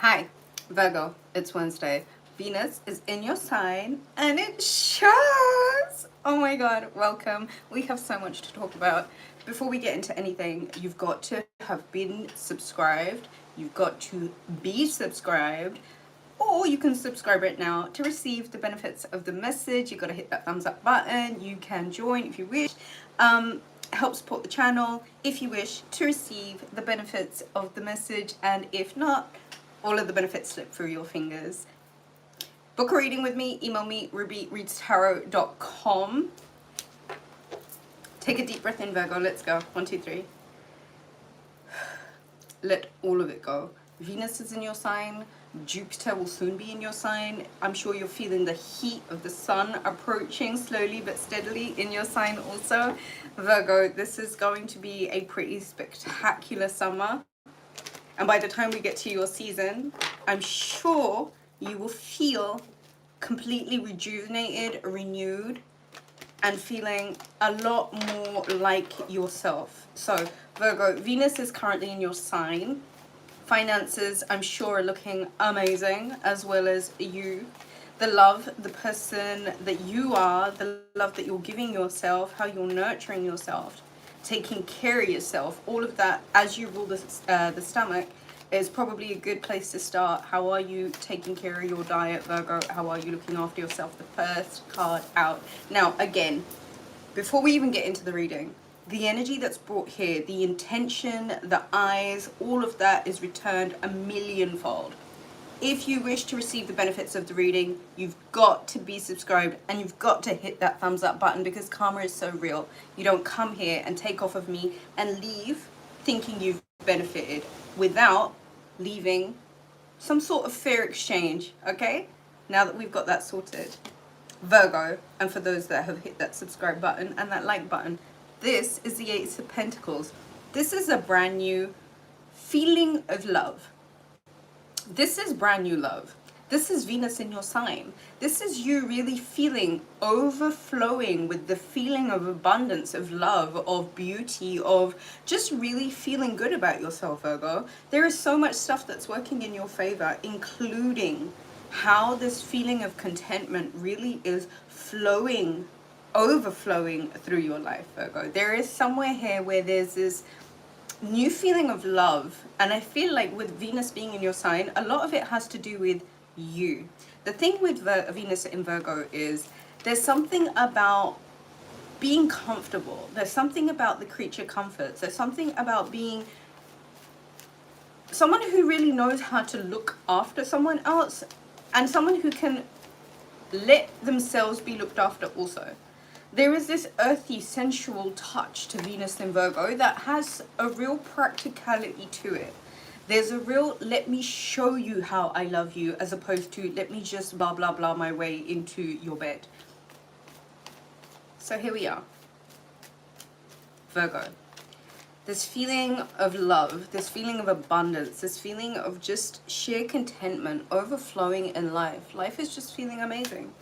Hi, Virgo, it's Wednesday. Venus is in your sign and it shows! Oh my god, welcome. We have so much to talk about. Before we get into anything, you've got to have been subscribed, you've got to be subscribed, or you can subscribe right now to receive the benefits of the message. You've got to hit that thumbs up button. You can join if you wish. Help support the channel if you wish to receive the benefits of the message, and if not, all of the benefits slip through your fingers. Book a reading with me, email me, rubyreadstarot.com. Take a deep breath in, Virgo. Let's go. 1, 2, 3. Let all of it go. Venus is in your sign. Jupiter will soon be in your sign. I'm sure you're feeling the heat of the sun approaching slowly but steadily in your sign also. Virgo, this is going to be a pretty spectacular summer. And by the time we get to your season, I'm sure you will feel completely rejuvenated, renewed, and feeling a lot more like yourself. So, Virgo, Venus is currently in your sign. Finances, I'm sure, are looking amazing, as well as you. The love, the person that you are, the love that you're giving yourself, how you're nurturing yourself, taking care of yourself, all of that as you rule the stomach is probably a good place to start. How are you taking care of your diet, Virgo? How are you looking after yourself? The first card out. Now, again, before we even get into the reading, the energy that's brought here, the intention, the eyes, all of that is returned a millionfold. If you wish to receive the benefits of the reading, you've got to be subscribed and you've got to hit that thumbs up button, because karma is so real. You don't come here and take off of me and leave thinking you've benefited without leaving some sort of fair exchange, okay? Now that we've got that sorted. Virgo, and for those that have hit that subscribe button and that like button, this is the Ace of Pentacles. This is a brand new feeling of love. This is brand new love. This is Venus in your sign. This is you really feeling overflowing with the feeling of abundance, of love, of beauty, of just really feeling good about yourself, Virgo. There is so much stuff that's working in your favor, including how this feeling of contentment really is flowing, overflowing through your life, Virgo. There is somewhere here where there's this new feeling of love, and I feel like with Venus being in your sign, a lot of it has to do with you. The thing with Venus in Virgo is there's something about being comfortable. There's something about the creature comforts. There's something about being someone who really knows how to look after someone else, and someone who can let themselves be looked after also. There is this earthy, sensual touch to Venus in Virgo that has a real practicality to it. There's a real, let me show you how I love you, as opposed to let me just blah, blah, blah my way into your bed. So here we are. Virgo. This feeling of love, this feeling of abundance, this feeling of just sheer contentment overflowing in life. Life is just feeling amazing.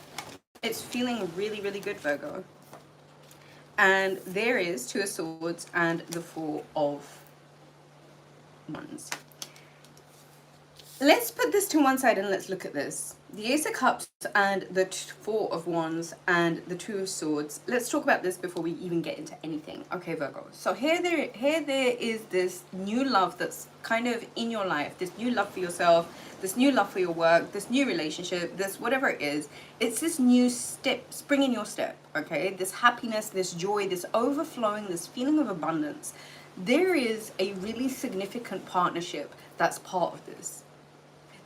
It's feeling really, really good, Virgo. And there is Two of Swords and the Four of Wands. Let's put this to one side and let's look at this. The Ace of Cups and the Four of Wands and the Two of Swords. Let's talk about this before we even get into anything. Okay, Virgo. So here there is this new love that's kind of in your life. This new love for yourself, this new love for your work, this new relationship, this whatever it is. It's this new step, spring in your step, okay? This happiness, this joy, this overflowing, this feeling of abundance. There is a really significant partnership that's part of this.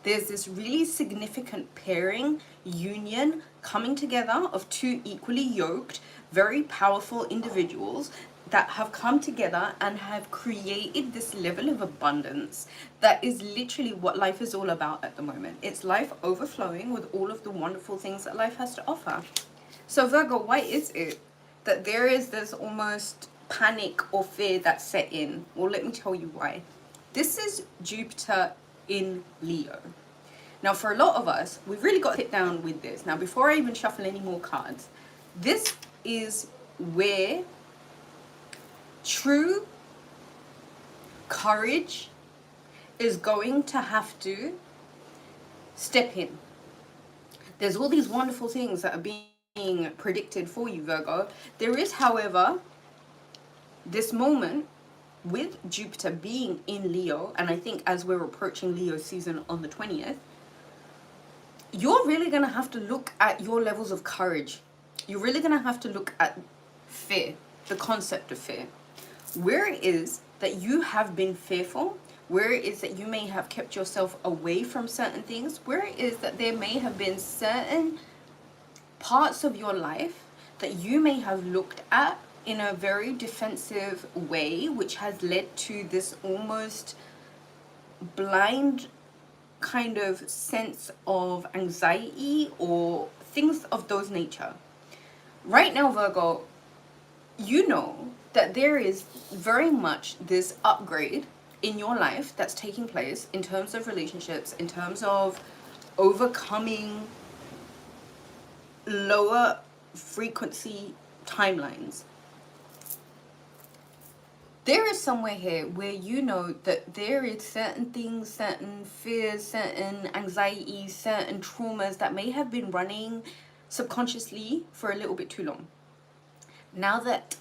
There's this really significant pairing, union, coming together of two equally yoked, very powerful individuals that have come together and have created this level of abundance that is literally what life is all about at the moment. It's life overflowing with all of the wonderful things that life has to offer. So Virgo, why is it that there is this almost panic or fear that's set in? Well, let me tell you why. This is Jupiter in Leo. Now, for a lot of us, we've really got to sit down with this. Now, before I even shuffle any more cards, this is where true courage is going to have to step in. There's all these wonderful things that are being predicted for you, Virgo. There is, however, this moment with Jupiter being in Leo, and I think as we're approaching Leo season on the 20th, you're really going to have to look at your levels of courage. You're really going to have to look at fear, the concept of fear. Where it is that you have been fearful, where it is that you may have kept yourself away from certain things, where it is that there may have been certain parts of your life that you may have looked at in a very defensive way, which has led to this almost blind kind of sense of anxiety or things of those nature. Right now, Virgo, you know that there is very much this upgrade in your life that's taking place in terms of relationships, in terms of overcoming lower frequency timelines. There is somewhere here where you know that there is certain things, certain fears, certain anxieties, certain traumas that may have been running subconsciously for a little bit too long. Now that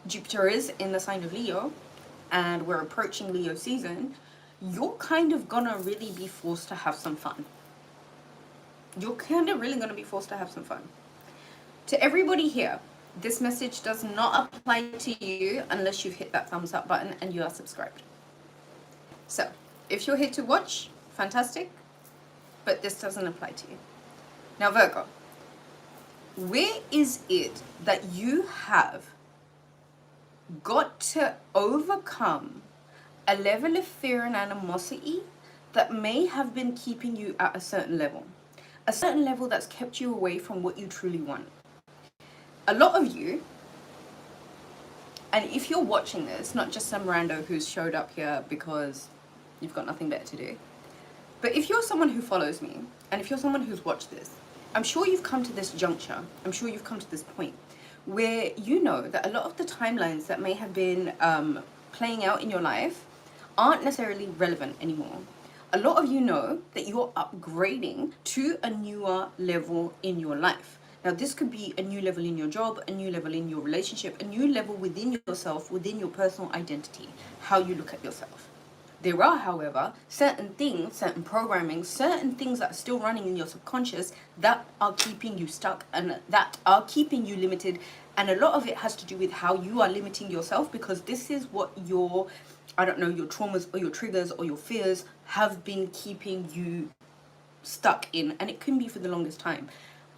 Jupiter is in the sign of Leo and we're approaching Leo season, you're kind of gonna really be forced to have some fun. You're kind of really gonna be forced to have some fun. To everybody here, this message does not apply to you unless you've hit that thumbs up button and you are subscribed. So, if you're here to watch, fantastic, but this doesn't apply to you. Now, Virgo, where is it that you have got to overcome a level of fear and animosity that may have been keeping you at a certain level that's kept you away from what you truly want? A lot of you, and if you're watching this, not just some rando who's showed up here because you've got nothing better to do, but if you're someone who follows me, and if you're someone who's watched this, I'm sure you've come to this juncture, I'm sure you've come to this point where you know that a lot of the timelines that may have been playing out in your life aren't necessarily relevant anymore. A lot of you know that you're upgrading to a newer level in your life. Now, this could be a new level in your job, a new level in your relationship, a new level within yourself, within your personal identity, how you look at yourself. There are, however, certain things, certain programming, certain things that are still running in your subconscious that are keeping you stuck and that are keeping you limited. And a lot of it has to do with how you are limiting yourself, because this is what your, your traumas or your triggers or your fears have been keeping you stuck in. And it can be for the longest time.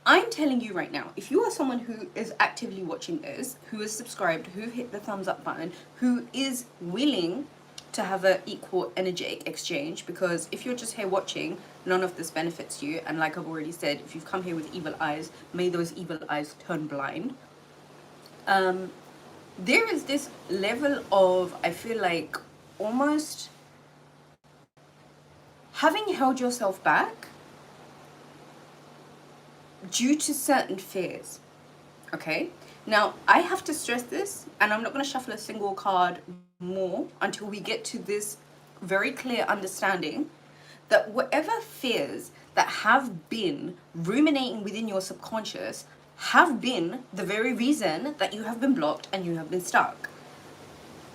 I'm telling you right now, if you are someone who is actively watching this, who is subscribed, who hit the thumbs up button, who is willing to have an equal energetic exchange, because if you're just here watching, none of this benefits you. And like I've already said, if you've come here with evil eyes, may those evil eyes turn blind. There is this level of, I feel like, almost having held yourself back due to certain fears. Okay, now I have to stress this, and I'm not going to shuffle a single card more until we get to this very clear understanding that whatever fears that have been ruminating within your subconscious have been the very reason that you have been blocked and you have been stuck.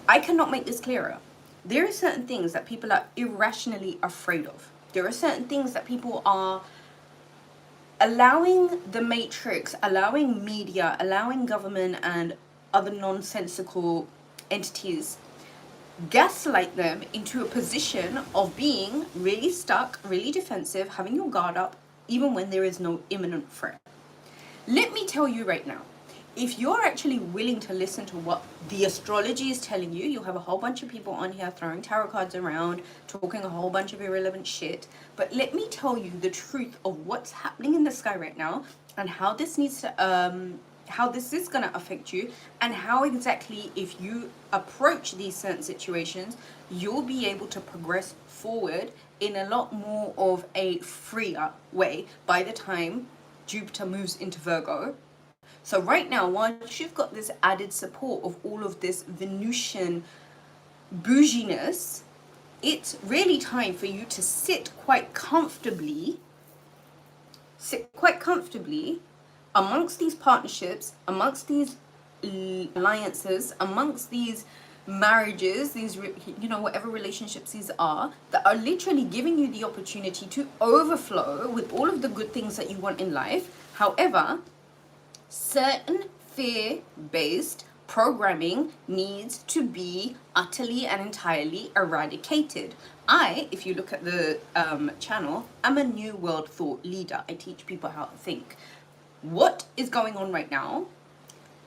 I cannot make this clearer. There are certain things that people are irrationally afraid of. There are certain things that people are allowing the matrix, allowing media, allowing government and other nonsensical entities gaslight them into a position of being really stuck, really defensive, having your guard up, even when there is no imminent threat. Let me tell you right now, if you're actually willing to listen to what the astrology is telling you, you'll have a whole bunch of people on here throwing tarot cards around, talking a whole bunch of irrelevant shit. But let me tell you the truth of what's happening in the sky right now, and how this needs to, how this is going to affect you, and how exactly, if you approach these certain situations, you'll be able to progress forward in a lot more of a freer way by the time Jupiter moves into Virgo. So right now, once you've got this added support of all of this Venusian bouginess, it's really time for you to sit quite comfortably sit quite comfortably amongst these partnerships, amongst these alliances, amongst these marriages, these, you know, whatever relationships these are, that are literally giving you the opportunity to overflow with all of the good things that you want in life. However, certain fear-based programming needs to be utterly and entirely eradicated. If you look at the channel, I'm a new world thought leader. I teach people how to think. What is going on right now?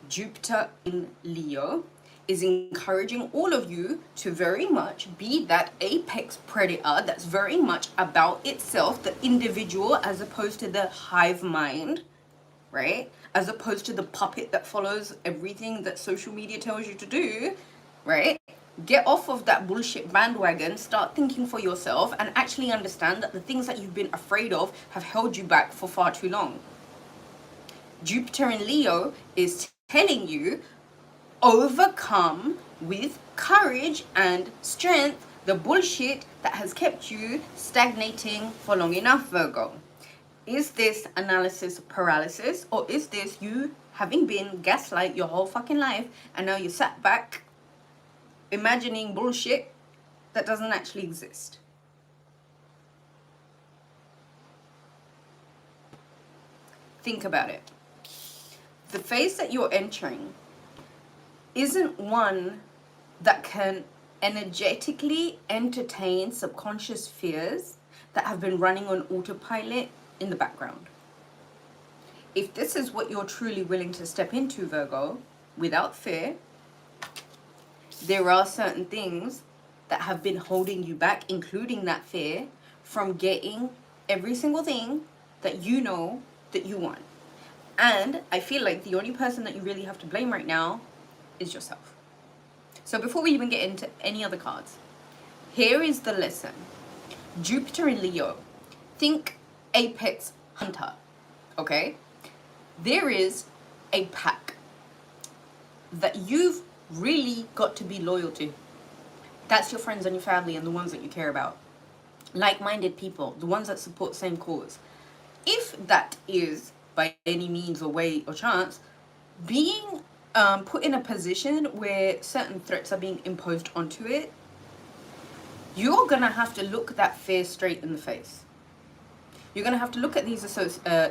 Jupiter in Leo is encouraging all of you to very much be that apex predator that's very much about itself, the individual, as opposed to the hive mind, right? As opposed to the puppet that follows everything that social media tells you to do, right? Get off of that bullshit bandwagon, start thinking for yourself, and actually understand that the things that you've been afraid of have held you back for far too long. Jupiter in Leo is telling you, overcome with courage and strength the bullshit that has kept you stagnating for long enough, Virgo. Is this analysis paralysis, or is this you having been gaslight your whole fucking life and now you sat back imagining bullshit that doesn't actually exist? Think about it. The phase that you're entering isn't one that can energetically entertain subconscious fears that have been running on autopilot in the background. If this is what you're truly willing to step into, Virgo, without fear, there are certain things that have been holding you back, including that fear, from getting every single thing that you know that you want. And I feel like the only person that you really have to blame right now is yourself. So before we even get into any other cards, here is the lesson. Jupiter in Leo. Think apex hunter, okay? There is a pack that you've really got to be loyal to. That's your friends and your family and the ones that you care about. Like-minded people, the ones that support the same cause. If that is, by any means or way or chance, being put in a position where certain threats are being imposed onto it, you're going to have to look that fear straight in the face. You're going to have to look at these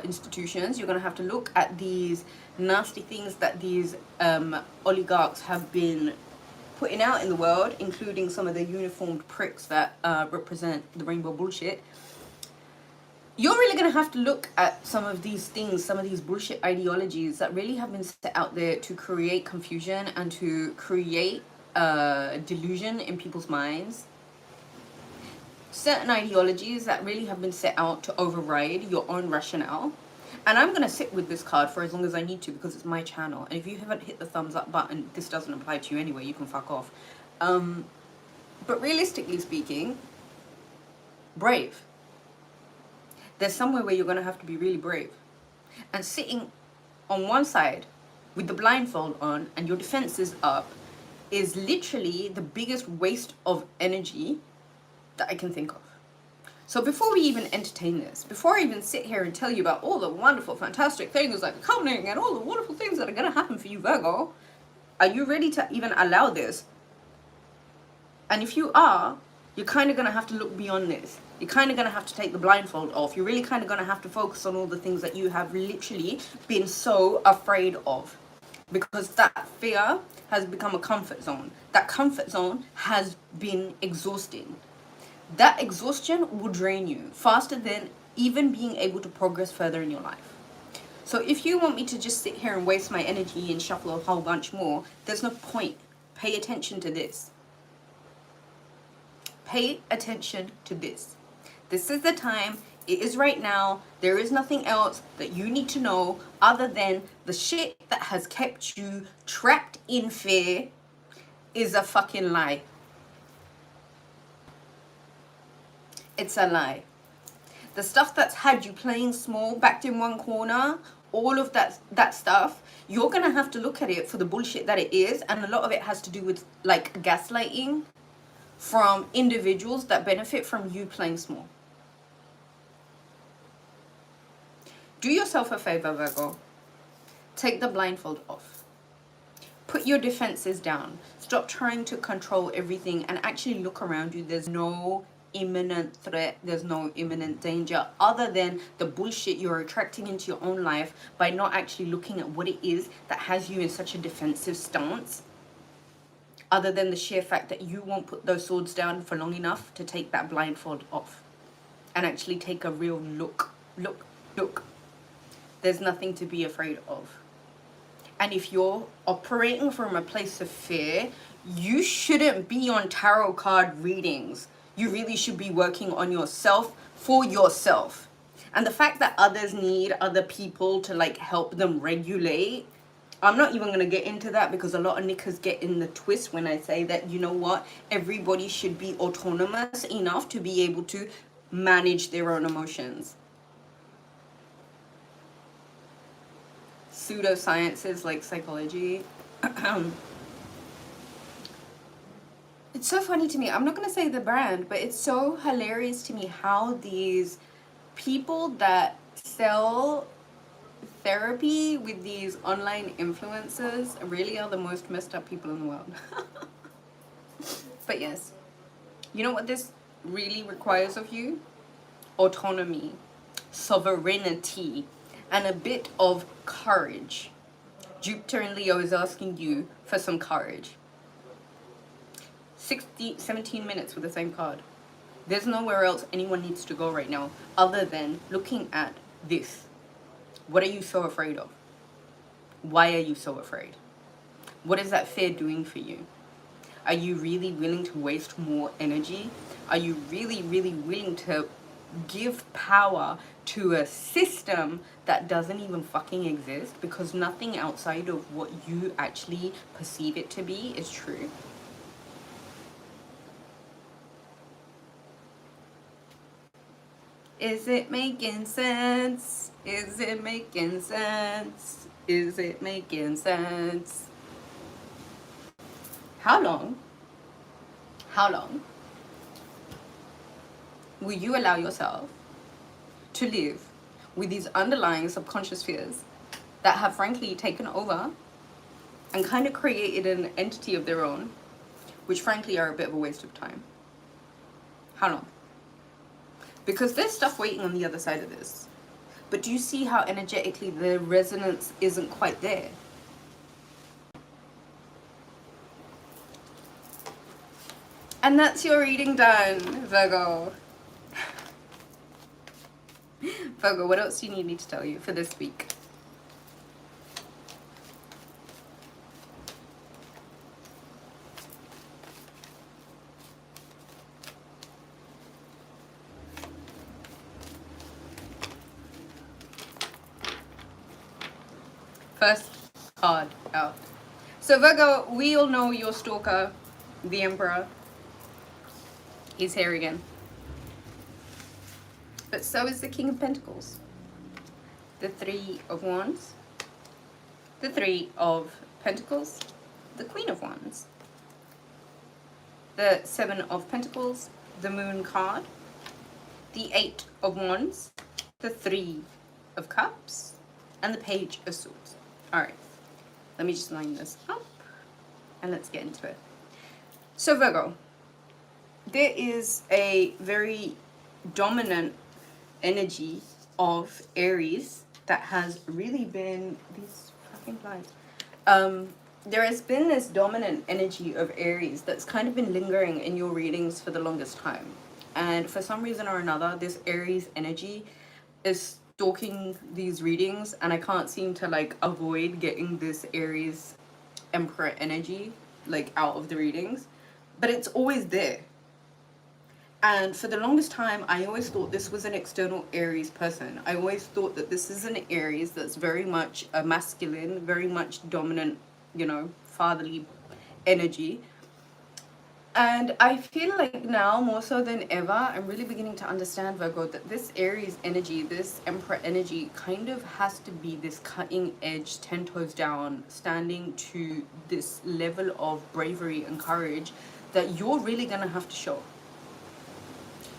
institutions. You're going to have to look at these nasty things that these oligarchs have been putting out in the world, including some of the uniformed pricks that represent the rainbow bullshit. You're really going to have to look at some of these things, some of these bullshit ideologies that really have been set out there to create confusion and to create delusion in people's minds. Certain ideologies that really have been set out to override your own rationale. And I'm going to sit with this card for as long as I need to because it's my channel. And if you haven't hit the thumbs up button, this doesn't apply to you anyway. You can fuck off. But realistically speaking, brave. There's somewhere where you're going to have to be really brave. And sitting on one side with the blindfold on and your defenses up is literally the biggest waste of energy that I can think of. So before we even entertain this, before I even sit here and tell you about all the wonderful, fantastic things that are coming and all the wonderful things that are going to happen for you, Virgo, are you ready to even allow this? And if you are, you're kind of going to have to look beyond this. You're kind of going to have to take the blindfold off. You're really kind of going to have to focus on all the things that you have literally been so afraid of. Because that fear has become a comfort zone. That comfort zone has been exhausting. That exhaustion will drain you faster than even being able to progress further in your life. So if you want me to just sit here and waste my energy and shuffle a whole bunch more, there's no point. Pay attention to this. Pay attention to this. This is the time. It is right now. There is nothing else that you need to know other than the shit that has kept you trapped in fear is a fucking lie. It's a lie. The stuff that's had you playing small, backed in one corner, all of that stuff, you're gonna have to look at it for the bullshit that it is, and a lot of it has to do with like gaslighting from individuals that benefit from you playing small. Do yourself a favor, Virgo. Take the blindfold off. Put your defenses down. Stop trying to control everything and actually look around you. There's no imminent threat. There's no imminent danger other than the bullshit you're attracting into your own life by not actually looking at what it is that has you in such a defensive stance. Other than the sheer fact that you won't put those swords down for long enough to take that blindfold off and actually take a real look. Look. There's nothing to be afraid of. And if you're operating from a place of fear, you shouldn't be on tarot card readings. You really should be working on yourself for yourself. And the fact that others need other people to like help them regulate, I'm not even going to get into that because a lot of knickers get in the twist when I say that, you know what, everybody should be autonomous enough to be able to manage their own emotions. Pseudosciences like psychology. It's so funny to me. I'm not going to say the brand, but it's so hilarious to me how these people that sell therapy with these online influencers really are the most messed up people in the world. But yes, you know what this really requires of you? Autonomy, sovereignty, and a bit of courage. Jupiter in Leo is asking you for some courage. 17 minutes with the same card. There's nowhere else anyone needs to go right now other than looking at this. What are you so afraid of? Why are you so afraid? What is that fear doing for you? Are you really willing to waste more energy? Are you really willing to give power to a system that doesn't even fucking exist, because nothing outside of what you actually perceive it to be is true? Is it making sense? Is it making sense? Is it making sense? How long will you allow yourself to live with these underlying subconscious fears that have frankly taken over and kind of created an entity of their own, which frankly are a bit of a waste of time? How long? Because there's stuff waiting on the other side of this. But do you see how energetically the resonance isn't quite there? And that's your reading done, Virgo. Virgo, what else do you need me to tell you for this week? First card out. So Virgo, we all know your stalker, the Emperor. He's here again. But so is the King of Pentacles, the Three of Wands, the Three of Pentacles, the Queen of Wands, the Seven of Pentacles, the Moon card, the Eight of Wands, the Three of Cups, and the Page of Swords. All right, let me just line this up and let's get into it. So Virgo, there is a very dominant energy of Aries that has really been, these fucking flies, there has been this dominant energy of Aries that's kind of been lingering in your readings for the longest time. And for some reason or another, this Aries energy is stalking these readings, and I can't seem to like avoid getting this Aries Emperor energy like out of the readings, but it's always there. And for the longest time, I always thought this was an external Aries person. I always thought that this is an Aries that's very much a masculine, very much dominant, you know, fatherly energy. And I feel like now, more so than ever, I'm really beginning to understand, Virgo, that this Aries energy, this Emperor energy, kind of has to be this cutting edge, 10 toes down, standing to this level of bravery and courage that you're really going to have to show.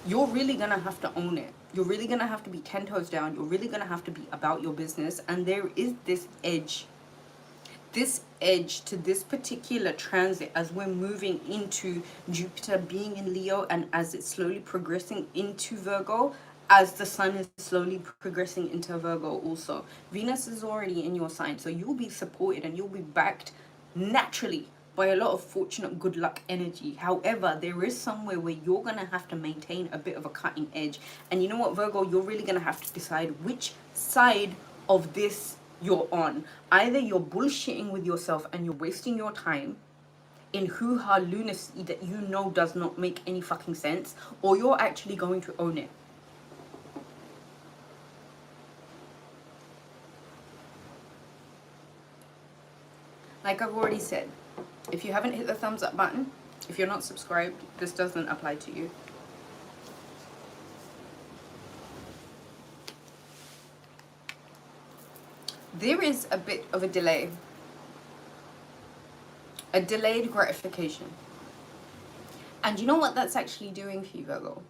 you're really going to have to own it. You're really going to have to be 10 toes down. You're really going to have to be about your business. And there is this edge to this particular transit as we're moving into Jupiter being in Leo, and as it's slowly progressing into Virgo, as the sun is slowly progressing into Virgo also. Venus is already in your sign, so you'll be supported and you'll be backed naturally by a lot of fortunate good luck energy. However, there is somewhere where you're going to have to maintain a bit of a cutting edge. And you know what, Virgo, you're really going to have to decide which side of this you're on. Either you're bullshitting with yourself and you're wasting your time in hoo-ha lunacy that you know does not make any fucking sense, or you're actually going to own it. Like I've already said, if you haven't hit the thumbs up button, if you're not subscribed, this doesn't apply to you. There is a bit of a delay, a delayed gratification. And you know what that's actually doing for you, Virgo?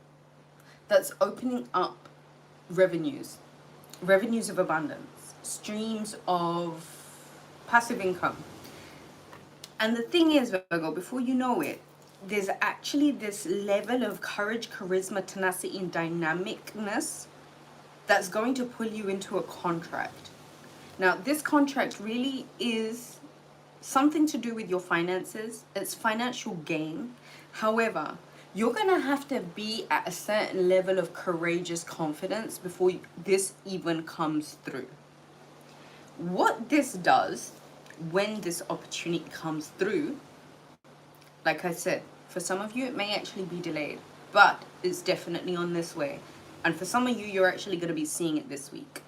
That's opening up revenues of abundance, streams of passive income. And the thing is, Virgo, before you know it, there's actually this level of courage, charisma, tenacity, and dynamicness that's going to pull you into a contract. Now, this contract really is something to do with your finances. It's financial gain. However, you're going to have to be at a certain level of courageous confidence before this even comes through. What this does when this opportunity comes through, like I said, for some of you it may actually be delayed, but it's definitely on this way. And for some of you, you're actually going to be seeing it this week.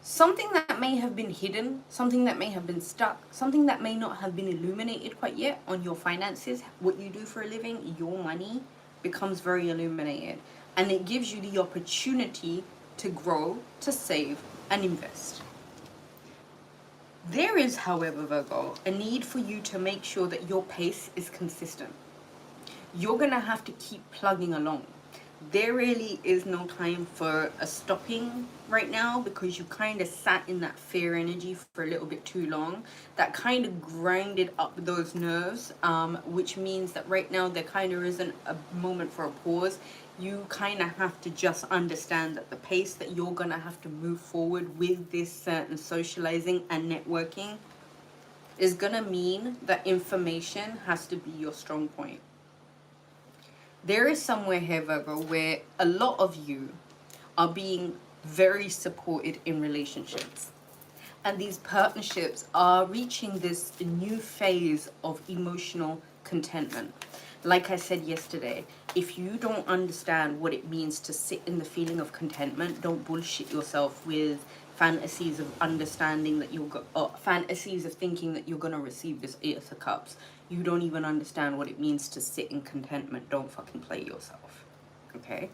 Something that may have been hidden, something that may have been stuck, something that may not have been illuminated quite yet on your finances, what you do for a living, your money becomes very illuminated. And it gives you the opportunity to grow, to save, and invest. There is, however, Virgo, a need for you to make sure that your pace is consistent. You're going to have to keep plugging along. There really is no time for a stopping right now, because you kind of sat in that fear energy for a little bit too long. That kind of grinded up those nerves, which means that right now there kind of isn't a moment for a pause. You kind of have to just understand that the pace that you're going to have to move forward with this certain socializing and networking is going to mean that information has to be your strong point. There is somewhere here, Virgo, where a lot of you are being very supported in relationships. And these partnerships are reaching this new phase of emotional contentment. Like I said yesterday, if you don't understand what it means to sit in the feeling of contentment, don't bullshit yourself with fantasies of understanding that fantasies of thinking that you're going to receive this Ace of Cups. You don't even understand what it means to sit in contentment. Don't fucking play yourself, okay?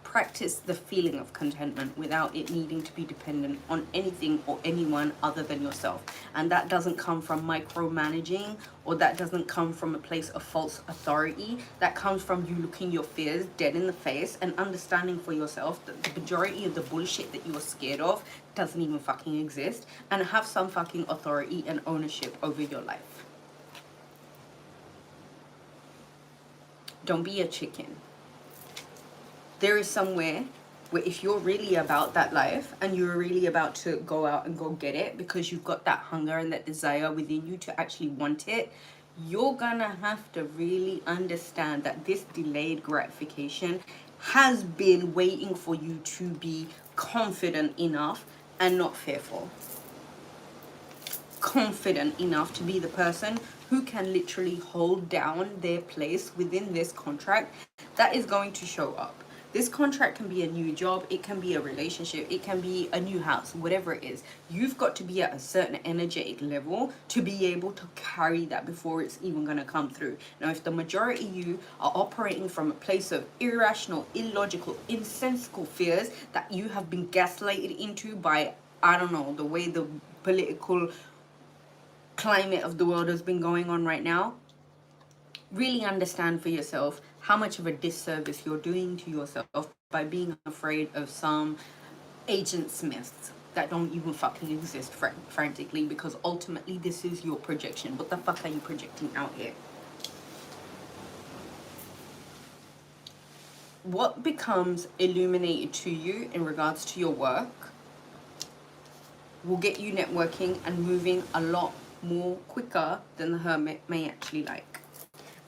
Practice the feeling of contentment without it needing to be dependent on anything or anyone other than yourself. And that doesn't come from micromanaging, or that doesn't come from a place of false authority. That comes from you looking your fears dead in the face and understanding for yourself that the majority of the bullshit that you are scared of doesn't even fucking exist, and have some fucking authority and ownership over your life. Don't be a chicken. There is somewhere where if you're really about that life and you're really about to go out and go get it because you've got that hunger and that desire within you to actually want it, you're gonna have to really understand that this delayed gratification has been waiting for you to be confident enough and not fearful. Confident enough to be the person who can literally hold down their place within this contract that is going to show up. This contract can be a new job, it can be a relationship, it can be a new house, whatever it is. You've got to be at a certain energetic level to be able to carry that before it's even going to come through. Now, if the majority of you are operating from a place of irrational, illogical, insensical fears that you have been gaslighted into by, I don't know, the way the political climate of the world has been going on right now, really understand for yourself how much of a disservice you're doing to yourself by being afraid of some Agent Smiths that don't even fucking exist, frantically, because ultimately this is your projection. What the fuck are you projecting out here? What becomes illuminated to you in regards to your work will get you networking and moving a lot more quicker than the hermit may actually like.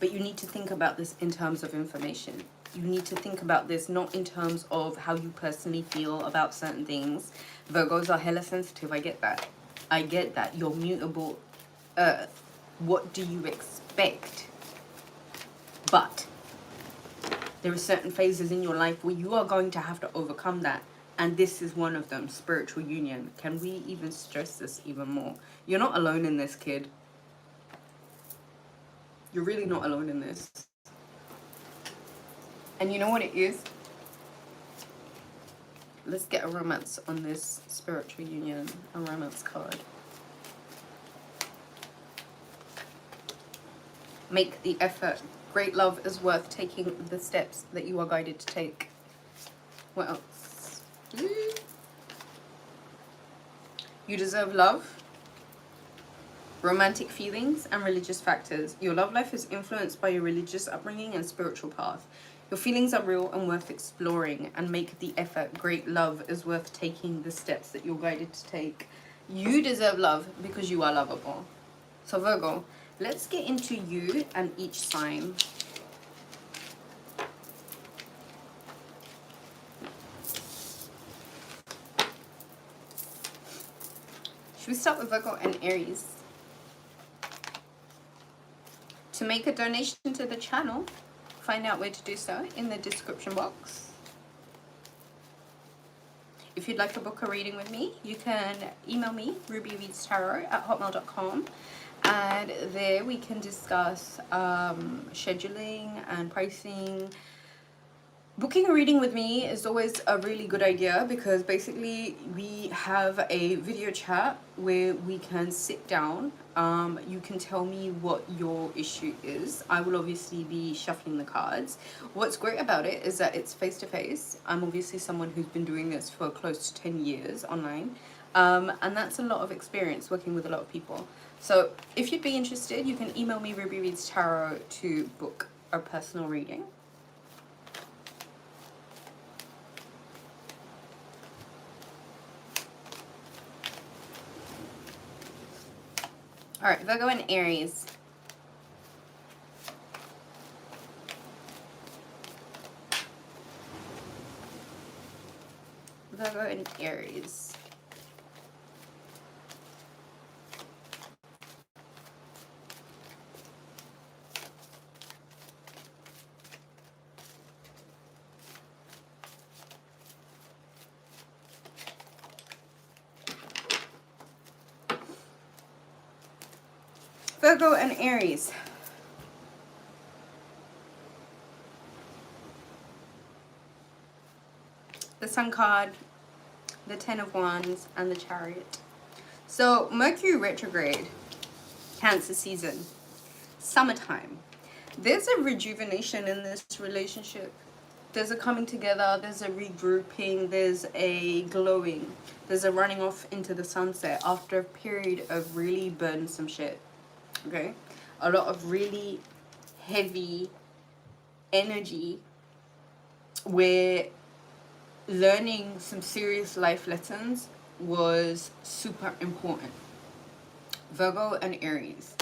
But you need to think about this in terms of information. You need to think about this not in terms of how you personally feel about certain things. Virgos are hella sensitive. I get that. I get that. You're mutable earth. What do you expect? But there are certain phases in your life where you are going to have to overcome that. And this is one of them, spiritual union. Can we even stress this even more? You're not alone in this, kid. You're really not alone in this. And you know what it is? Let's get a romance on this spiritual union, a romance card. Make the effort. Great love is worth taking the steps that you are guided to take. What else? You deserve love, romantic feelings, and religious factors. Your love life is influenced by your religious upbringing and spiritual path. Your feelings are real and worth exploring, and make the effort. Great love is worth taking the steps that you're guided to take. You deserve love because you are lovable. So Virgo, let's get into you and each sign. Should we start with Virgo and Aries? To make a donation to the channel, find out where to do so in the description box. If you'd like to book a reading with me, you can email me, rubyreadstarot@hotmail.com, and there we can discuss scheduling and pricing. Booking a reading with me is always a really good idea because basically we have a video chat where we can sit down. You can tell me what your issue is. I will obviously be shuffling the cards. What's great about it is that it's face-to-face. I'm obviously someone who's been doing this for close to 10 years online. And that's a lot of experience working with a lot of people. So if you'd be interested, you can email me rubyreadstarot to book a personal reading. All right, Virgo and Aries. Virgo and Aries. Virgo and Aries. The Sun card, the Ten of Wands, and the Chariot. So Mercury retrograde, Cancer season, summertime. There's a rejuvenation in this relationship. There's a coming together, there's a regrouping, there's a glowing, there's a running off into the sunset after a period of really burdensome shit. Okay, a lot of really heavy energy where learning some serious life lessons was super important. Virgo and Aries.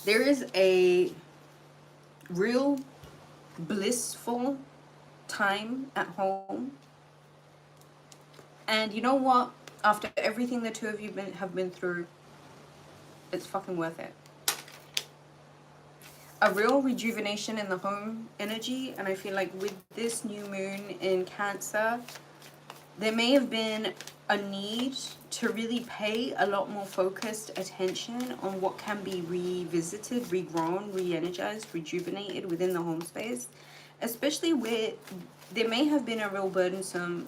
There is a real blissful time at home. And you know what? After everything the two of you have been through, it's fucking worth it. A real rejuvenation in the home energy, and I feel like with this new moon in Cancer, there may have been a need to really pay a lot more focused attention on what can be revisited, regrown, re-energized, rejuvenated within the home space, especially where there may have been a real burdensome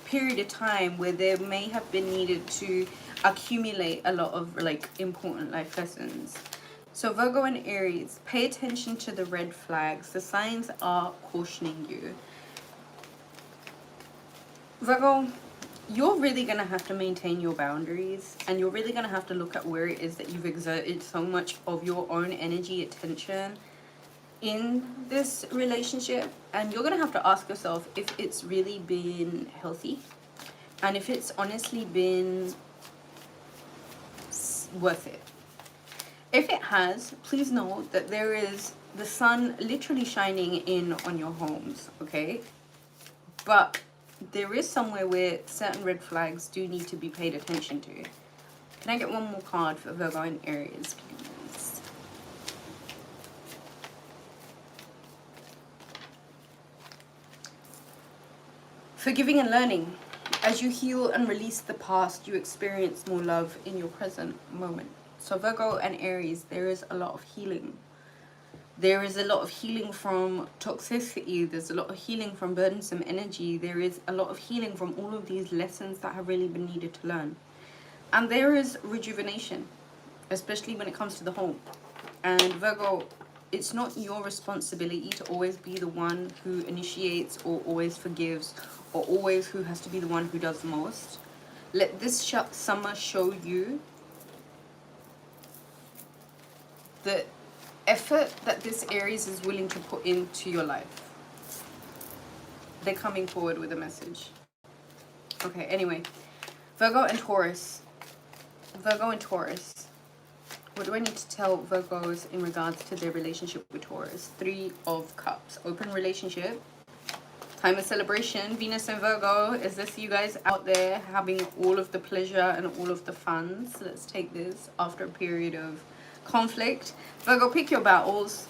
period of time where there may have been needed to accumulate a lot of like important life lessons. So Virgo and Aries, pay attention to the red flags. The signs are cautioning you. Virgo, you're really going to have to maintain your boundaries, and you're really going to have to look at where it is that you've exerted so much of your own energy, attention in this relationship. And you're going to have to ask yourself if it's really been healthy and if it's honestly been worth it. If it has, please know that there is the sun literally shining in on your homes, okay? But there is somewhere where certain red flags do need to be paid attention to. Can I get one more card for Virgo and Aries, please? Forgiving and learning. As you heal and release the past, you experience more love in your present moment. So Virgo and Aries, there is a lot of healing. There is a lot of healing from toxicity. There's a lot of healing from burdensome energy. There is a lot of healing from all of these lessons that have really been needed to learn. And there is rejuvenation, especially when it comes to the home. And Virgo, it's not your responsibility to always be the one who initiates or always forgives or always who has to be the one who does the most. Let this summer show you the effort that this Aries is willing to put into your life. They're coming forward with a message. Okay, anyway. Virgo and Taurus. Virgo and Taurus. What do I need to tell Virgos in regards to their relationship with Taurus? 3 of Cups. Open relationship. Time of celebration. Venus and Virgo. Is this you guys out there having all of the pleasure and all of the fun? So let's take this after a period of conflict. Virgo, pick your battles.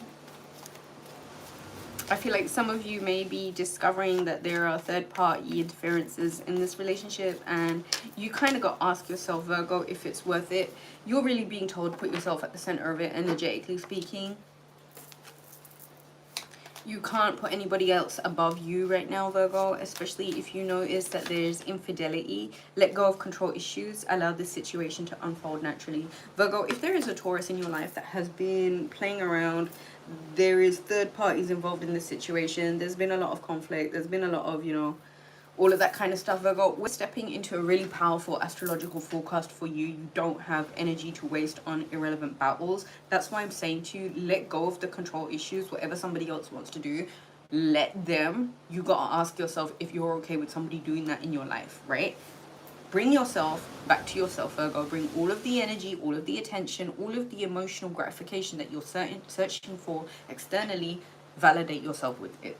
I feel like some of you may be discovering that there are third-party interferences in this relationship, and you kind of got to ask yourself, Virgo, if it's worth it. You're really being told to put yourself at the center of it, energetically speaking. You can't put anybody else above you right now, Virgo, especially if you notice that there's infidelity. Let go of control issues. Allow this situation to unfold naturally. Virgo, if there is a Taurus in your life that has been playing around, there is third parties involved in this situation, there's been a lot of conflict, there's been a lot of, you know, all of that kind of stuff, Virgo, we're stepping into a really powerful astrological forecast for you. You don't have energy to waste on irrelevant battles. That's why I'm saying to you, let go of the control issues. Whatever somebody else wants to do, let them. You gotta ask yourself if you're okay with somebody doing that in your life, right? Bring yourself back to yourself, Virgo. Bring all of the energy, all of the attention, all of the emotional gratification that you're searching for externally. Validate yourself with it.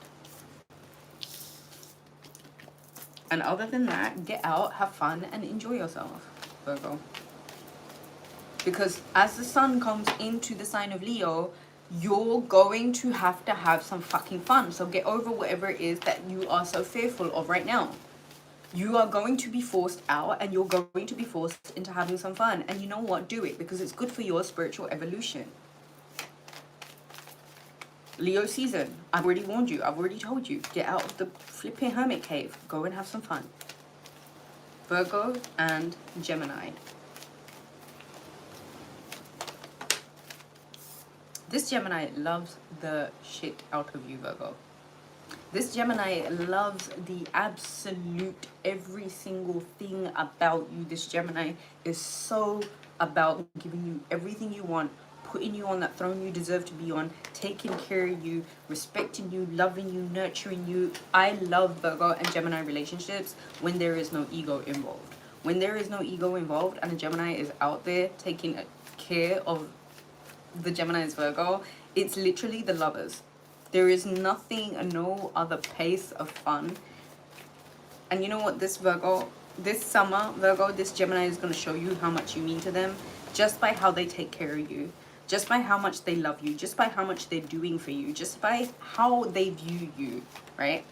And other than that, get out, have fun, and enjoy yourself, Virgo. Because as the sun comes into the sign of Leo, you're going to have some fucking fun. So get over whatever it is that you are so fearful of right now. You are going to be forced out, and you're going to be forced into having some fun. And you know what? Do it, because it's good for your spiritual evolution. Leo season, I've already warned you, I've already told you, get out of the flipping hermit cave, go and have some fun. Virgo and Gemini. This Gemini loves the shit out of you, Virgo. This Gemini loves the absolute every single thing about you. This Gemini is so about giving you everything you want, putting you on that throne you deserve to be on, taking care of you, respecting you, loving you, nurturing you. I love Virgo and Gemini relationships when there is no ego involved. When there is no ego involved and a Gemini is out there taking care of the Gemini's Virgo, it's literally the lovers. There is nothing, no other pace of fun. And you know what, this Virgo, this summer, Virgo, this Gemini is going to show you how much you mean to them just by how they take care of you. Just by how much they love you, just by how much they're doing for you, just by how they view you, right?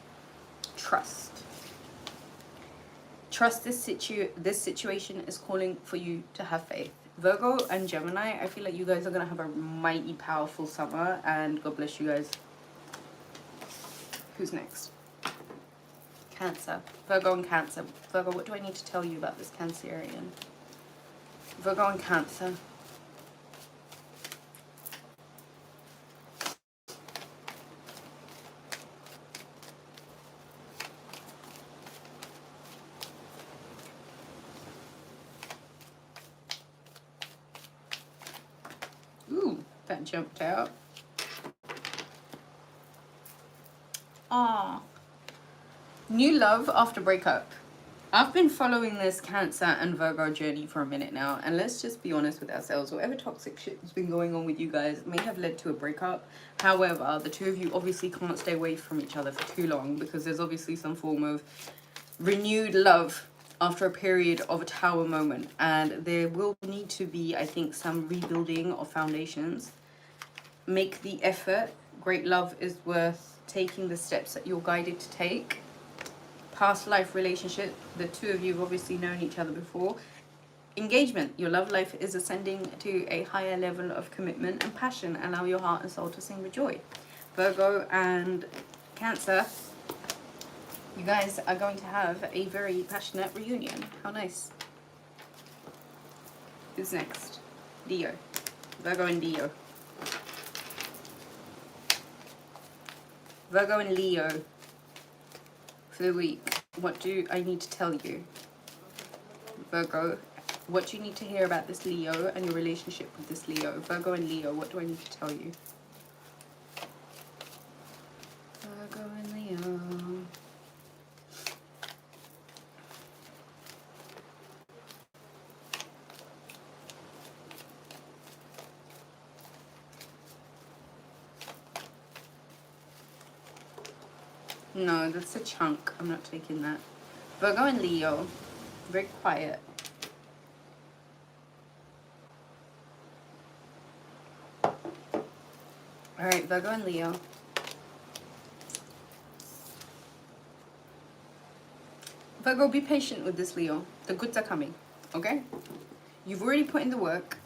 Trust. Trust this situation is calling for you to have faith. Virgo and Gemini, I feel like you guys are going to have a mighty powerful summer, and God bless you guys. Who's next? Cancer. Virgo and Cancer. Virgo, what do I need to tell you about this Cancerian? Virgo and Cancer. jumped out. Ah, new love after breakup. I've been following this Cancer and Virgo journey for a minute now, and let's just be honest with ourselves. Whatever toxic shit has been going on with you guys may have led to a breakup. However, the two of you obviously can't stay away from each other for too long, because there's obviously some form of renewed love after a period of a tower moment, and there will need to be, I think, some rebuilding of foundations. Make the effort. Great love is worth taking the steps that you're guided to take. Past life relationship, the two of you have obviously known each other before. Engagement, your love life is ascending to a higher level of commitment and passion. Allow your heart and soul to sing with joy. Virgo and Cancer, you guys are going to have a very passionate reunion. How nice. Who's next? Leo. Virgo and Leo. Virgo and Leo for the week. What do I need to tell you? Virgo, what do you need to hear about this Leo and your relationship with this Leo? Virgo and Leo, what do I need to tell you? Virgo and Leo. No, that's a chunk. I'm not taking that. Virgo and Leo. Very quiet. Alright, Virgo and Leo. Virgo, be patient with this Leo. The goods are coming. Okay? You've already put in the work.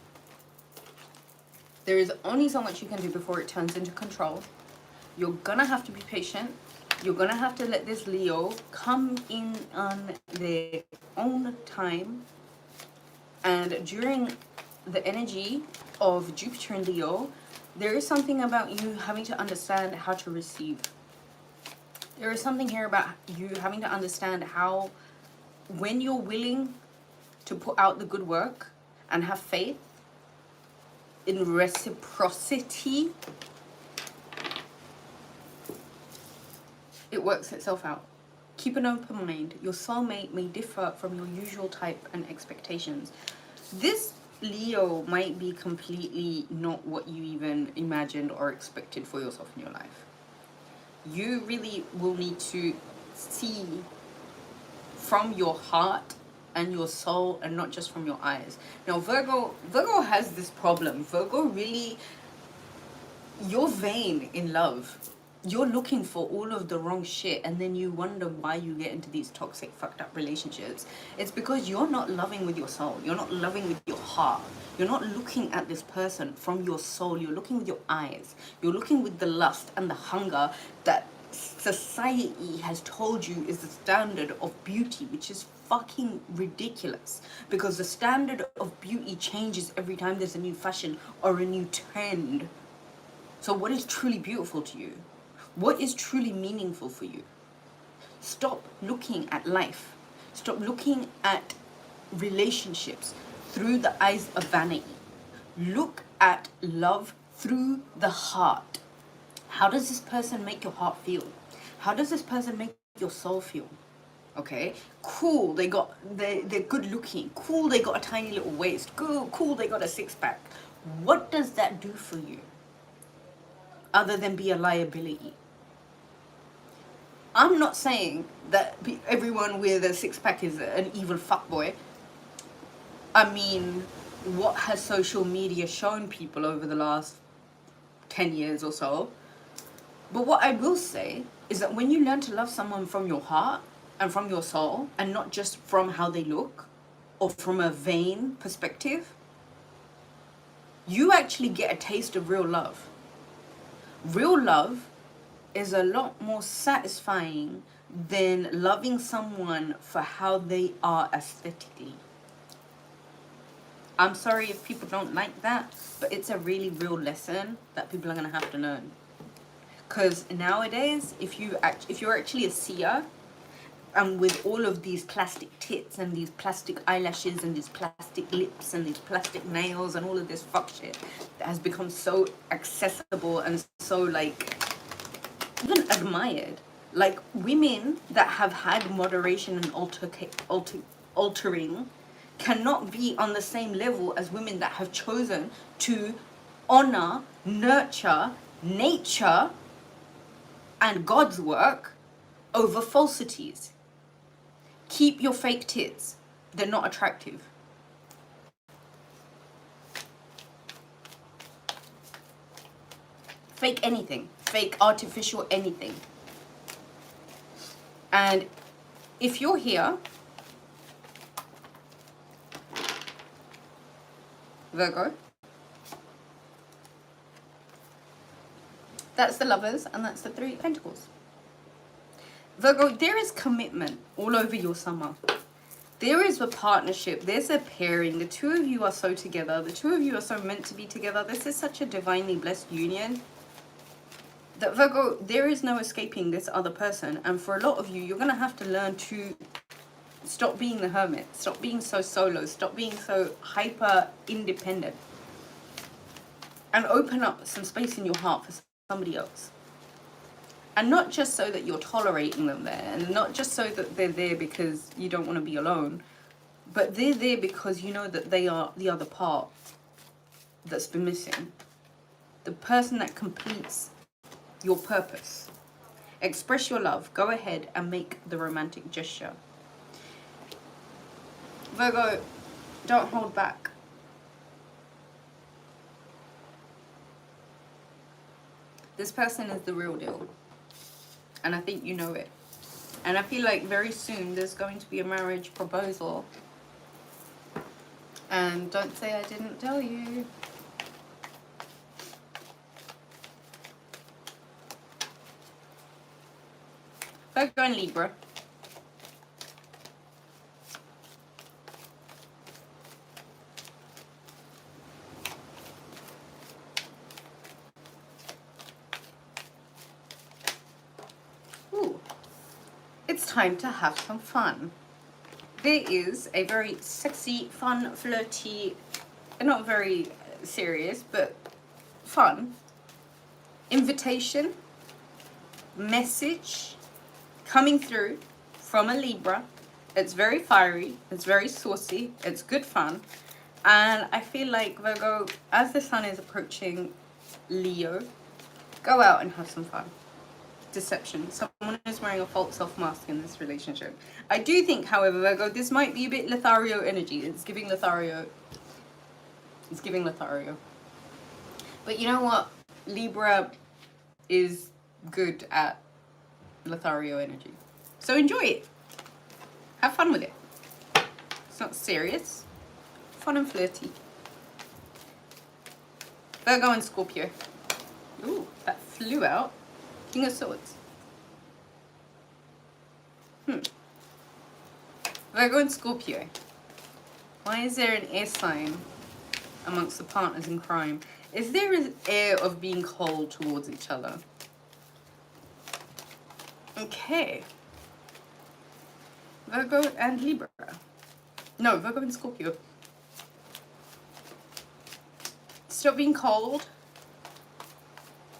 There is only so much you can do before it turns into control. You're gonna have to be patient. You're gonna have to let this Leo come in on their own time. And during the energy of Jupiter and Leo, there is something about you having to understand how to receive. There is something here about you having to understand how, when you're willing to put out the good work and have faith in reciprocity, it works itself out. Keep an open mind. Your soulmate may differ from your usual type and expectations. This Leo might be completely not what you even imagined or expected for yourself in your life. You really will need to see from your heart and your soul, and not just from your eyes. Now, Virgo has this problem. Virgo really, you're vain in love. You're looking for all of the wrong shit, and then you wonder why you get into these toxic, fucked up relationships. It's because you're not loving with your soul. You're not loving with your heart. You're not looking at this person from your soul. You're looking with your eyes. You're looking with the lust and the hunger that society has told you is the standard of beauty, which is fucking ridiculous, because the standard of beauty changes every time there's a new fashion or a new trend. So what is truly beautiful to you? What is truly meaningful for you? Stop looking at life. Stop looking at relationships through the eyes of vanity. Look at love through the heart. How does this person make your heart feel? How does this person make your soul feel? Okay, cool, they're good looking. Cool, they got a tiny little waist. Cool, they got a six-pack. What does that do for you? Other than be a liability. I'm not saying that everyone with a six-pack is an evil fuckboy. I mean, what has social media shown people over the last 10 years or so? But what I will say is that when you learn to love someone from your heart and from your soul, and not just from how they look or from a vain perspective, you actually get a taste of real love. Real love is a lot more satisfying than loving someone for how they are aesthetically. I'm sorry if people don't like that, but it's a really real lesson that people are going to have to learn. Because nowadays, if you're actually a seer, And with all of these plastic tits and these plastic eyelashes and these plastic lips and these plastic nails and all of this fuck shit that has become so accessible and so like even admired. Like women that have had moderation and altering cannot be on the same level as women that have chosen to honor, nurture nature and God's work over falsities. Keep your fake tits. They're not attractive. Fake anything. Fake artificial anything. And if you're here, Virgo, that's the Lovers and that's the Three of Pentacles. Virgo, there is commitment all over your summer. There is a partnership. There's a pairing. The two of you are so together. The two of you are so meant to be together. This is such a divinely blessed union. That Virgo, there is no escaping this other person. And for a lot of you, you're going to have to learn to stop being the hermit. Stop being so solo. Stop being so hyper independent. And open up some space in your heart for somebody else. And not just so that you're tolerating them there, and not just so that they're there because you don't want to be alone, but they're there because you know that they are the other part that's been missing. The person that completes your purpose. Express your love. Go ahead and make the romantic gesture. Virgo, don't hold back. This person is the real deal. And I think you know it. And I feel like very soon there's going to be a marriage proposal. And don't say I didn't tell you. Virgo and Libra. It's time to have some fun. There is a very sexy, fun, flirty, not very serious, but fun invitation, message coming through from a Libra. It's very fiery, it's very saucy, it's good fun. And I feel like, Virgo, as the sun is approaching Leo, go out and have some fun. Deception. Someone is wearing a false self mask in this relationship. I do think, however, Virgo, this might be a bit Lothario energy. It's giving Lothario. It's giving Lothario. But you know what? Libra is good at Lothario energy. So enjoy it. Have fun with it. It's not serious. Fun and flirty. Virgo and Scorpio. Ooh, that flew out. King of Swords. Virgo and Scorpio. Why is there an air sign amongst the partners in crime? Is there an air of being cold towards each other? Okay. Virgo and Libra. No, Virgo and Scorpio. Stop being cold.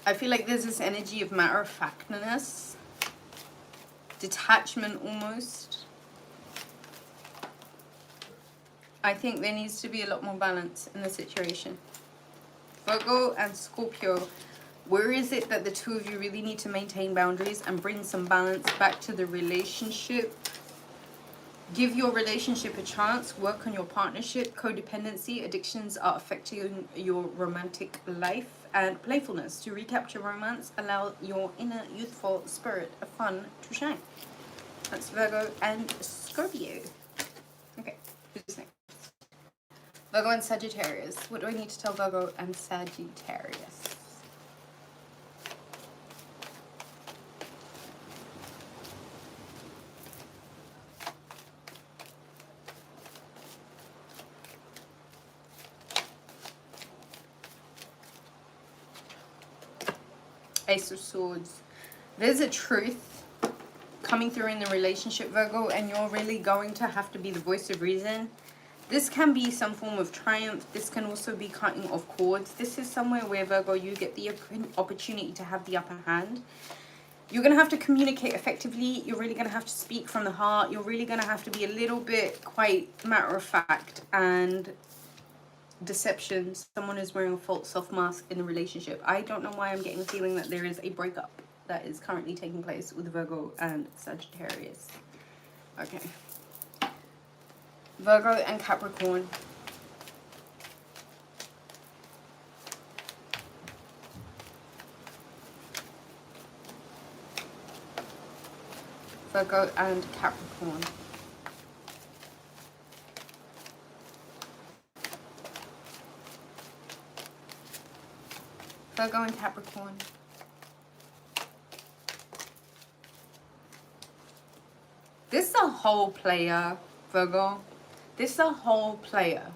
I feel like there's this energy of matter-of-factness, detachment almost. I think there needs to be a lot more balance in the situation. Virgo and Scorpio, where is it that the two of you really need to maintain boundaries and bring some balance back to the relationship? Give your relationship a chance. Work on your partnership. Codependency, addictions are affecting your romantic life. And playfulness. To recapture romance, allow your inner youthful spirit of fun to shine. That's Virgo and Scorpio. Okay, who's next? Virgo and Sagittarius. What do I need to tell Virgo and Sagittarius? Ace of Swords. There's a truth coming coming through in the relationship, Virgo, and you're really going to have to be the voice of reason. This can be some form of triumph. This can also be cutting off cords. This is somewhere where, Virgo, you get the opportunity to have the upper hand. You're going to have to communicate effectively. You're really going to have to speak from the heart. You're really going to have to be a little bit quite matter of fact. And deception. Someone is wearing a false self mask in a relationship. I don't know why I'm getting the feeling that there is a breakup that is currently taking place with Virgo and Sagittarius. Okay. Virgo and Capricorn. Virgo and Capricorn. Virgo and Capricorn. This is a whole player, Virgo. This is a whole player.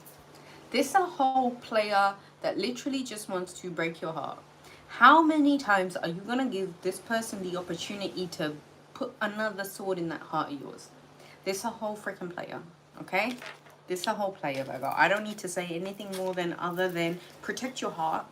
This is a whole player that literally just wants to break your heart. How many times are you going to give this person the opportunity to put another sword in that heart of yours? This is a whole freaking player, okay? This is a whole player, Virgo. I don't need to say anything more than other than protect your heart.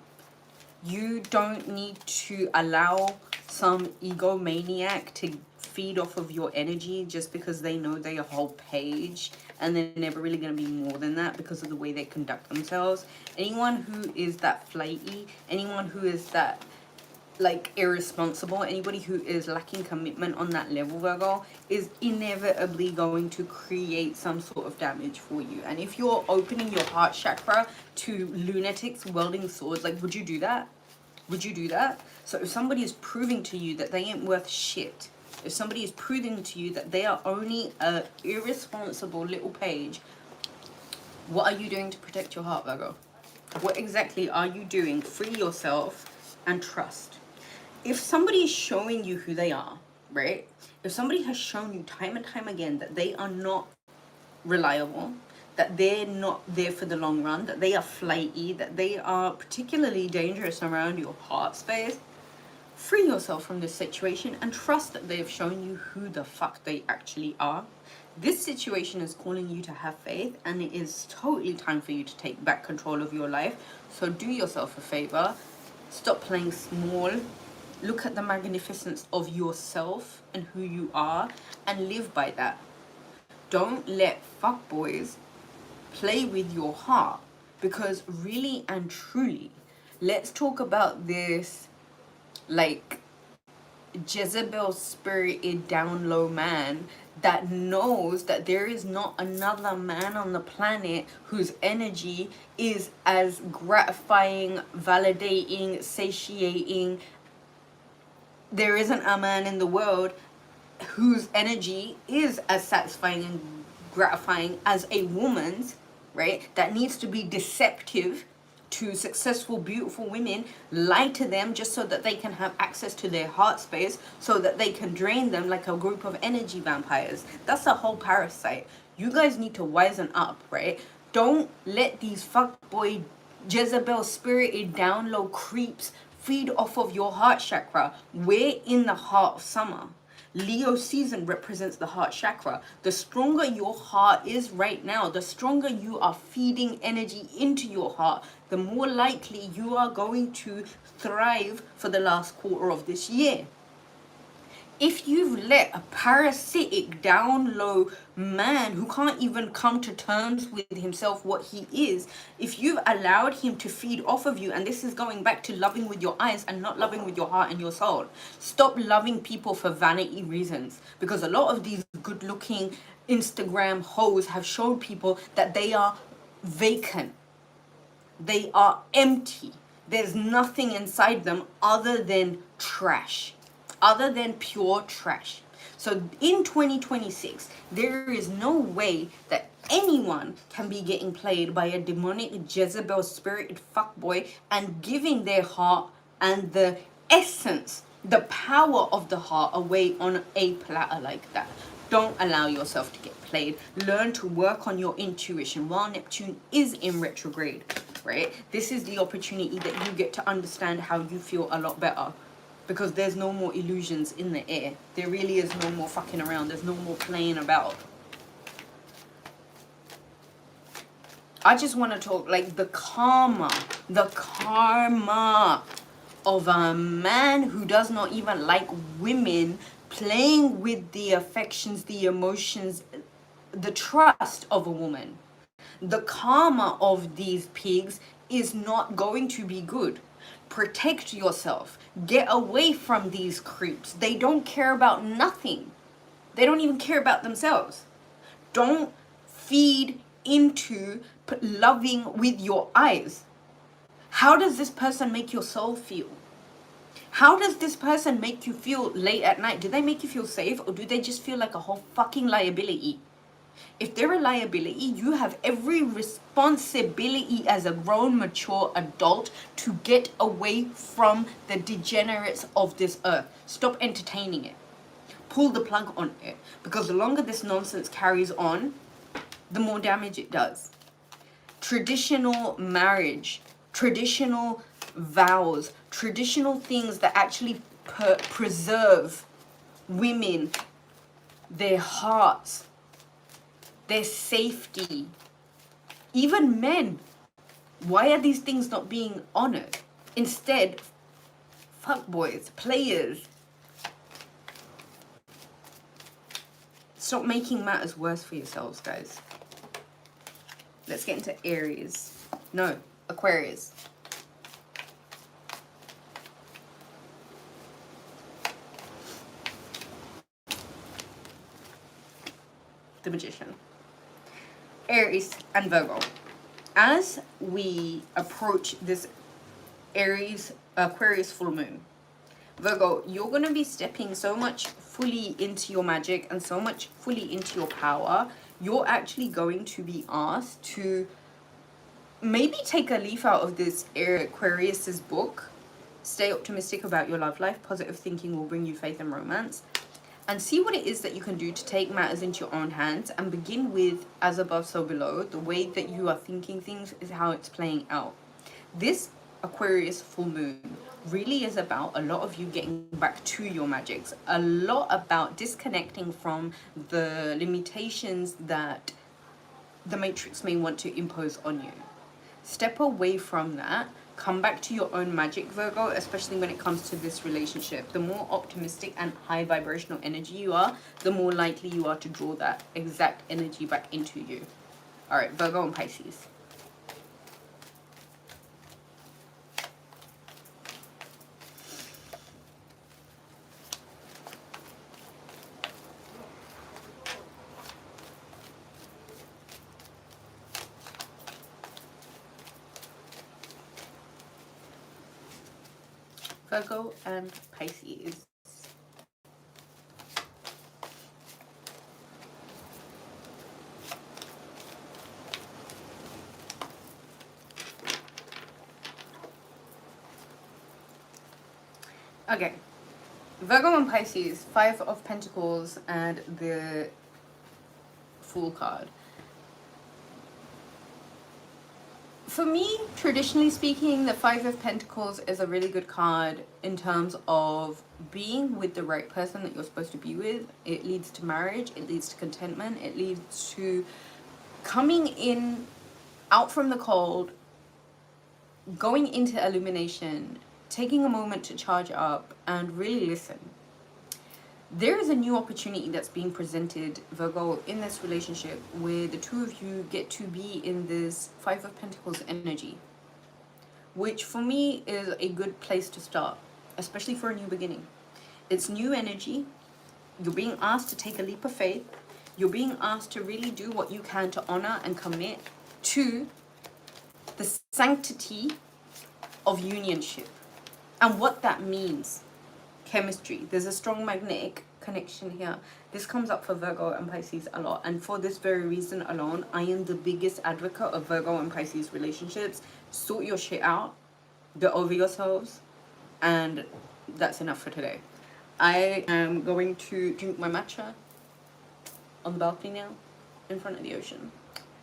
You don't need to allow some egomaniac to feed off of your energy just because they know they're a whole page and they're never really going to be more than that because of the way they conduct themselves. Anyone who is that flaky, anyone who is that like irresponsible, anybody who is lacking commitment on that level, Virgo, is inevitably going to create some sort of damage for you. And if you're opening your heart chakra to lunatics wielding swords, like, would you do that? Would you do that? So if somebody is proving to you that they ain't worth shit, if somebody is proving to you that they are only a irresponsible little page, what are you doing to protect your heart, Virgo? What exactly are you doing? Free yourself and trust. If somebody is showing you who they are, right? If somebody has shown you time and time again that they are not reliable, that they're not there for the long run, that they are flaky, that they are particularly dangerous around your heart space, free yourself from this situation and trust that they have shown you who the fuck they actually are. This situation is calling you to have faith, and it is totally time for you to take back control of your life. So do yourself a favor. Stop playing small. Look at the magnificence of yourself and who you are and live by that. Don't let fuckboys play with your heart, because really and truly, let's talk about this like Jezebel spirited down low man that knows that there is not another man on the planet whose energy is as gratifying, validating, satiating. There isn't a man in the world whose energy is as satisfying and gratifying as a woman's, right? That needs to be deceptive to successful, beautiful women, lie to them just so that they can have access to their heart space, so that they can drain them like a group of energy vampires. That's a whole parasite. You guys need to wisen up, right? Don't let these fuckboy Jezebel spirited down low creeps feed off of your heart chakra. We're in the heart of summer. Leo season represents the heart chakra. The stronger your heart is right now, the stronger you are feeding energy into your heart, the more likely you are going to thrive for the last quarter of this year. If you've let a parasitic down low man who can't even come to terms with himself, what he is, if you've allowed him to feed off of you, and this is going back to loving with your eyes and not loving with your heart and your soul. Stop loving people for vanity reasons, because a lot of these good looking Instagram hoes have shown people that they are vacant. They are empty. There's nothing inside them other than trash. Other than pure trash. So in 2026, there is no way that anyone can be getting played by a demonic Jezebel spirited fuckboy and giving their heart and the essence, the power of the heart away on a platter like that. Don't allow yourself to get played. Learn to work on your intuition while Neptune is in retrograde, right? This is the opportunity that you get to understand how you feel a lot better. because there's no more illusions in the air. There really is no more fucking around. There's no more playing about. I just want to talk like the karma of a man who does not even like women, playing with the affections, the emotions, the trust of a woman. The karma of these pigs is not going to be good. Protect yourself. Get away from these creeps. They don't care about nothing. They don't even care about themselves. Don't feed into loving with your eyes. How does this person make your soul feel? How does this person make you feel late at night? Do they make you feel safe, or do they just feel like a whole fucking liability? If they're a liability, you have every responsibility as a grown, mature adult to get away from the degenerates of this earth. Stop entertaining it. Pull the plug on it. Because the longer this nonsense carries on, the more damage it does. Traditional marriage, traditional vows, traditional things that actually preserve women, their hearts, their safety, even men. Why are these things not being honored? Instead, fuckboys, players. Stop making matters worse for yourselves, guys. Let's get into Aries. No, Aquarius. The Magician. Aries and Virgo. As we approach this Aquarius full moon, Virgo, you're going to be stepping so much fully into your magic and so much fully into your power. You're actually going to be asked to maybe take a leaf out of this Aquarius's book. Stay optimistic about your love life. Positive thinking will bring you faith and romance. And see what it is that you can do to take matters into your own hands and begin with as above, so below. The way that you are thinking things is how it's playing out. This Aquarius full moon really is about a lot of you getting back to your magics. A lot about disconnecting from the limitations that the Matrix may want to impose on you. Step away from that. Come back to your own magic, Virgo, especially when it comes to this relationship. The more optimistic and high vibrational energy you are, the more likely you are to draw that exact energy back into you. All right, Virgo and Pisces. Virgo and Pisces. Okay, Virgo and Pisces, Five of Pentacles and the Fool card. For me, traditionally speaking, the Five of Pentacles is a really good card in terms of being with the right person that you're supposed to be with. It leads to marriage, it leads to contentment, it leads to coming in out from the cold, going into illumination, taking a moment to charge up and really listen. There is a new opportunity that's being presented, Virgo, in this relationship where the two of you get to be in this Five of Pentacles energy, which for me is a good place to start, especially for a new beginning. It's new energy. You're being asked to take a leap of faith. You're being asked to really do what you can to honor and commit to the sanctity of unionship and what that means. Chemistry. There's a strong magnetic connection here. This comes up for Virgo and Pisces a lot, and for this very reason alone, I am the biggest advocate of Virgo and Pisces relationships. Sort your shit out, get over yourselves, and that's enough for today. I am going to drink my matcha on the balcony now in front of the ocean.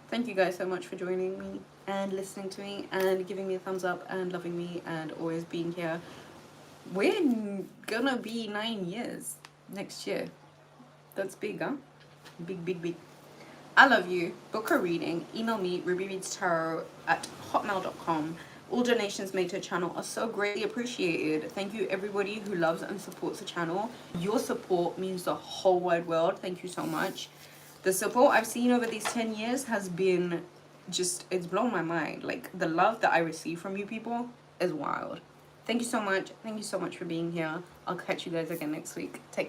Thank you guys so much for joining me and listening to me and giving me a thumbs up and loving me and always being here. We're gonna be 9 years next year. That's big, huh? Big, big, big. I love you. Book a reading. Email me, rubyreadstarot@hotmail.com. All donations made to the channel are so greatly appreciated. Thank you everybody who loves and supports the channel. Your support means the whole wide world. Thank you so much. The support I've seen over these 10 years has been just, it's blown my mind. Like, the love that I receive from you people is wild. Thank you so much. Thank you so much for being here. I'll catch you guys again next week. Take care.